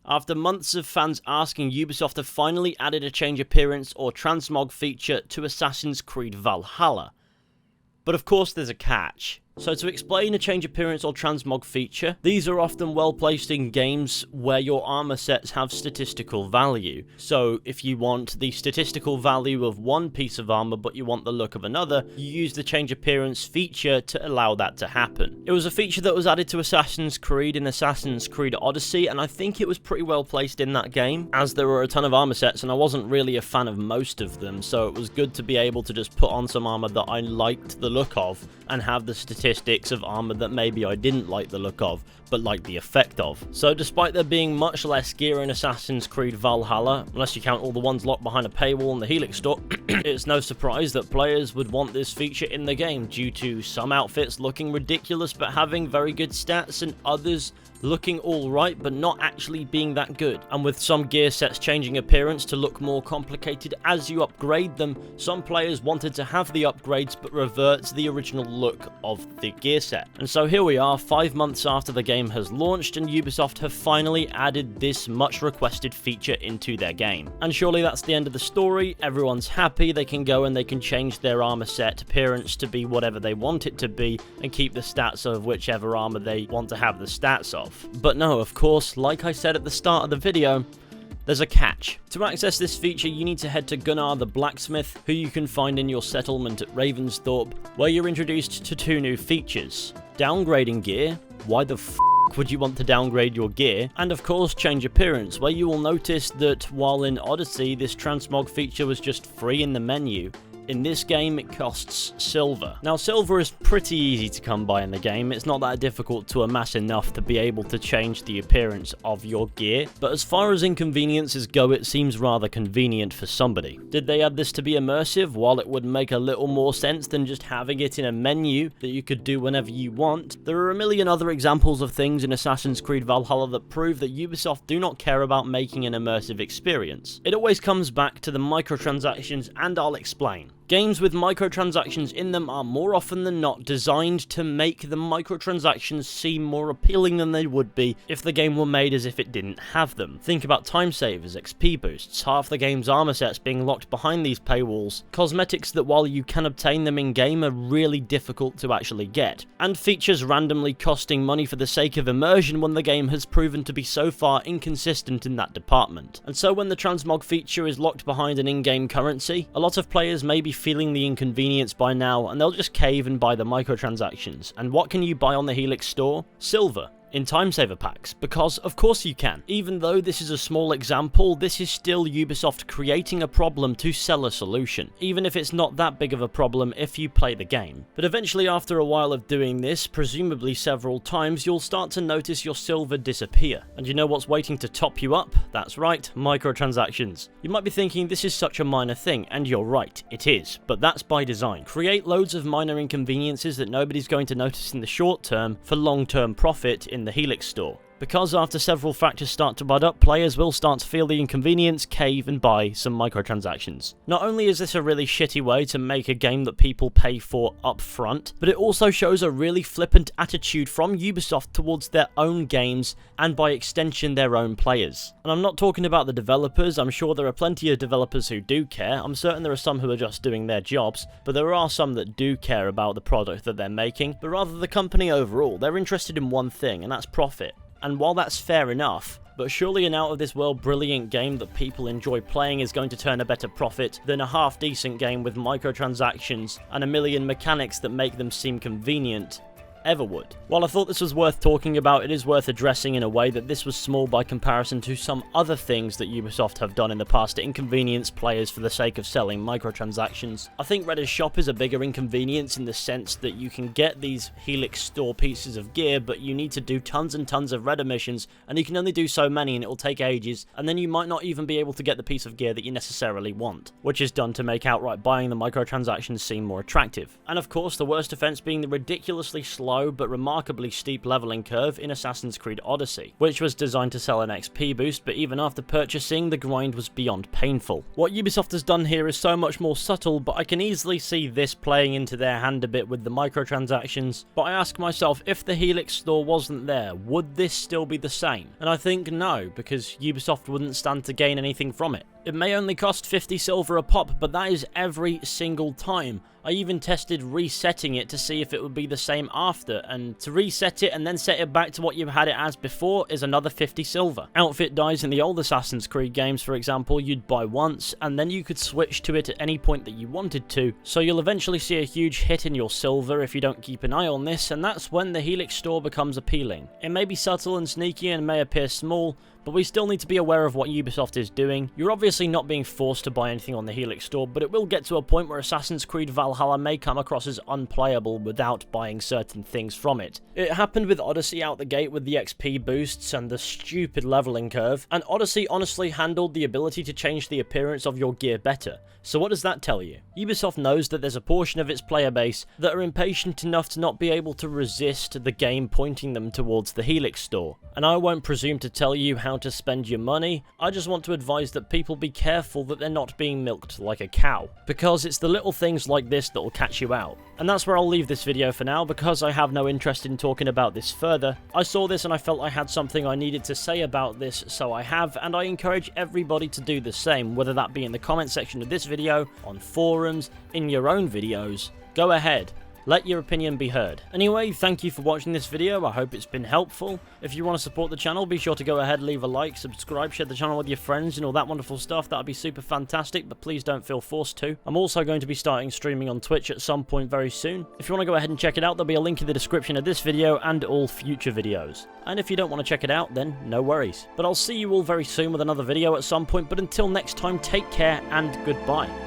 After months of fans asking, Ubisoft have finally added a change appearance or transmog feature to Assassin's Creed Valhalla. But of course there's a catch. So to explain a change appearance or transmog feature, these are often well placed in games where your armor sets have statistical value. So if you want the statistical value of one piece of armor but you want the look of another, you use the change appearance feature to allow that to happen. It was a feature that was added to Assassin's Creed in Assassin's Creed Odyssey, and I think it was pretty well placed in that game, as there were a ton of armor sets and I wasn't really a fan of most of them, so it was good to be able to just put on some armor that I liked the look of and have the statistics of armor that maybe I didn't like the look of, but liked the effect of. So despite there being much less gear in Assassin's Creed Valhalla, unless you count all the ones locked behind a paywall in the Helix store, it's no surprise that players would want this feature in the game due to some outfits looking ridiculous but having very good stats and others looking alright but not actually being that good. And with some gear sets changing appearance to look more complicated as you upgrade them, some players wanted to have the upgrades but revert to the original look of the gear set. And so here we are, 5 months after the game has launched, and Ubisoft have finally added this much requested feature into their game. And surely that's the end of the story, everyone's happy, they can go and they can change their armor set appearance to be whatever they want it to be and keep the stats of whichever armor they want to have the stats of. But no, of course, like I said at the start of the video, there's a catch. To access this feature, you need to head to Gunnar the Blacksmith, who you can find in your settlement at Ravensthorpe, where you're introduced to 2 new features. Downgrading gear, why the f*** would you want to downgrade your gear? And of course, change appearance, where you will notice that while in Odyssey this transmog feature was just free in the menu, in this game, it costs silver. Now, silver is pretty easy to come by in the game. It's not that difficult to amass enough to be able to change the appearance of your gear. But as far as inconveniences go, it seems rather convenient for somebody. Did they add this to be immersive? While it would make a little more sense than just having it in a menu that you could do whenever you want, there are a million other examples of things in Assassin's Creed Valhalla that prove that Ubisoft do not care about making an immersive experience. It always comes back to the microtransactions, and I'll explain. Games with microtransactions in them are more often than not designed to make the microtransactions seem more appealing than they would be if the game were made as if it didn't have them. Think about time savers, XP boosts, half the game's armor sets being locked behind these paywalls, cosmetics that while you can obtain them in game are really difficult to actually get, and features randomly costing money for the sake of immersion when the game has proven to be so far inconsistent in that department. And so when the transmog feature is locked behind an in-game currency, a lot of players may be feeling the inconvenience by now and they'll just cave and buy the microtransactions. And what can you buy on the Helix store? Silver. In time saver packs, because of course you can. Even though this is a small example, this is still Ubisoft creating a problem to sell a solution, even if it's not that big of a problem if you play the game. But eventually, after a while of doing this, presumably several times, you'll start to notice your silver disappear. And you know what's waiting to top you up? That's right, microtransactions. You might be thinking this is such a minor thing, and you're right, it is, but that's by design. Create loads of minor inconveniences that nobody's going to notice in the short term for long-term profit in the Helix store. Because after several factors start to add up, players will start to feel the inconvenience, cave, and buy some microtransactions. Not only is this a really shitty way to make a game that people pay for up front, but it also shows a really flippant attitude from Ubisoft towards their own games, and by extension their own players. And I'm not talking about the developers. I'm sure there are plenty of developers who do care. I'm certain there are some who are just doing their jobs, but there are some that do care about the product that they're making, but rather the company overall. They're interested in one thing, and that's profit. And while that's fair enough, but surely an out-of-this-world brilliant game that people enjoy playing is going to turn a better profit than a half-decent game with microtransactions and a million mechanics that make them seem convenient ever would. While I thought this was worth talking about, it is worth addressing in a way that this was small by comparison to some other things that Ubisoft have done in the past to inconvenience players for the sake of selling microtransactions. I think Red's Shop is a bigger inconvenience in the sense that you can get these Helix store pieces of gear, but you need to do tons and tons of Red missions, and you can only do so many and it will take ages, and then you might not even be able to get the piece of gear that you necessarily want, which is done to make outright buying the microtransactions seem more attractive. And of course, the worst offense being the ridiculously slow slow but remarkably steep leveling curve in Assassin's Creed Odyssey, which was designed to sell an XP boost, but even after purchasing, the grind was beyond painful. What Ubisoft has done here is so much more subtle, but I can easily see this playing into their hand a bit with the microtransactions. But I ask myself, if the Helix store wasn't there, would this still be the same? And I think no, because Ubisoft wouldn't stand to gain anything from it. It may only cost 50 silver a pop, but that is every single time. I even tested resetting it to see if it would be the same after, and to reset it and then set it back to what you had it as before is another 50 silver. Outfit dyes in the old Assassin's Creed games, for example, you'd buy once, and then you could switch to it at any point that you wanted to, so you'll eventually see a huge hit in your silver if you don't keep an eye on this, and that's when the Helix store becomes appealing. It may be subtle and sneaky and may appear small, but we still need to be aware of what Ubisoft is doing. You're obviously not being forced to buy anything on the Helix store, but it will get to a point where Assassin's Creed Valhalla may come across as unplayable without buying certain things from it. It happened with Odyssey out the gate with the XP boosts and the stupid leveling curve, and Odyssey honestly handled the ability to change the appearance of your gear better. So what does that tell you? Ubisoft knows that there's a portion of its player base that are impatient enough to not be able to resist the game pointing them towards the Helix store. And I won't presume to tell you how to spend your money, I just want to advise that people be careful that they're not being milked like a cow, because it's the little things like this that will catch you out. And that's where I'll leave this video for now, because I have no interest in talking about this further. I saw this and I felt I had something I needed to say about this, so I have, and I encourage everybody to do the same, whether that be in the comment section of this video, on forums, in your own videos. Go ahead. Let your opinion be heard. Anyway, thank you for watching this video, I hope it's been helpful. If you want to support the channel, be sure to go ahead, leave a like, subscribe, share the channel with your friends and all that wonderful stuff, that would be super fantastic, but please don't feel forced to. I'm also going to be starting streaming on Twitch at some point very soon. If you want to go ahead and check it out, there'll be a link in the description of this video and all future videos. And if you don't want to check it out, then no worries. But I'll see you all very soon with another video at some point, but until next time, take care and goodbye.